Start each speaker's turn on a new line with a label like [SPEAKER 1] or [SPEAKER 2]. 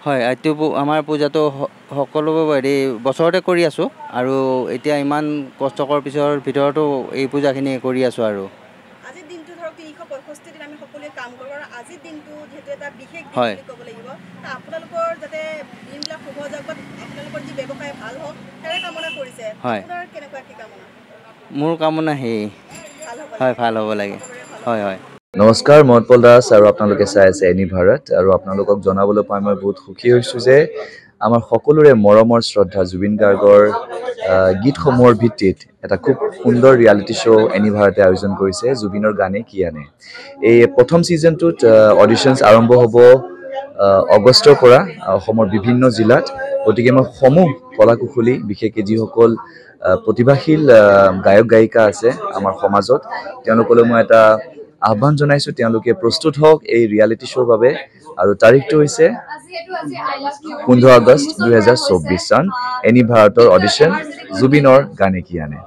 [SPEAKER 1] হয়, এইটো আমাৰ পূজাটো সকলো বছৰতে কৰি আছোঁ আৰু এতিয়া ইমান কষ্টকৰ ভিতৰতো এই পূজাখিনি কৰি আছোঁ আৰু
[SPEAKER 2] আজিৰ দিনটো ধৰক 365 দিন আমি সকলোৱে কাম কৰোঁ আৰু আজিৰ দিনটো যেহেতু এটা বিশেষ দিন
[SPEAKER 1] হয়
[SPEAKER 2] বুলি ক'ব লাগিব আপোনালোকৰ যাতে দিনবিলাক শুভ যাওক বা আপোনালোকৰ যি ব্যৱসায় ভাল হওক তাৰে কামনা কৰিছে আপোনাৰ কেনেকুৱা কি কামনা
[SPEAKER 1] মোৰ কামনা ভাল হ'ব লাগে হয় হয়
[SPEAKER 3] নমস্কাৰ মই উৎপল দাস আৰু আপোনালোকে চাই আছে এনি ভাৰত আৰু আপোনালোকক জনাবলৈ পাই মই বহুত সুখী হৈছোঁ যে আমাৰ সকলোৰে মৰমৰ শ্ৰদ্ধা জুবিন গাৰ্গৰ গীতসমূহৰ ভিত্তিত এটা খুব সুন্দৰ ৰিয়েলিটি শ্ব' এনি ভাৰতে আয়োজন কৰিছে জুবিনৰ গানে কি আনে এই প্ৰথম ছিজনটোত অডিশ্যনছ আৰম্ভ হ'ব আগষ্টৰ পৰা অসমৰ বিভিন্ন জিলাত গতিকে মই সমূহ কলাকুশলী বিশেষকৈ যিসকল প্ৰতিভাশীল গায়ক গায়িকা আছে আমাৰ সমাজত তেওঁলোকলৈ মই এটা আহ্বান জনাইছোঁ তেওঁলোকে প্ৰস্তুত হওক এই ৰিয়েলিটি শ্ব'ৰ বাবে আৰু তাৰিখটো হৈছে 15 আগষ্ট 2024 চন এনি ভাৰতৰ অডিশ্যন জুবিনৰ গানে কি আনে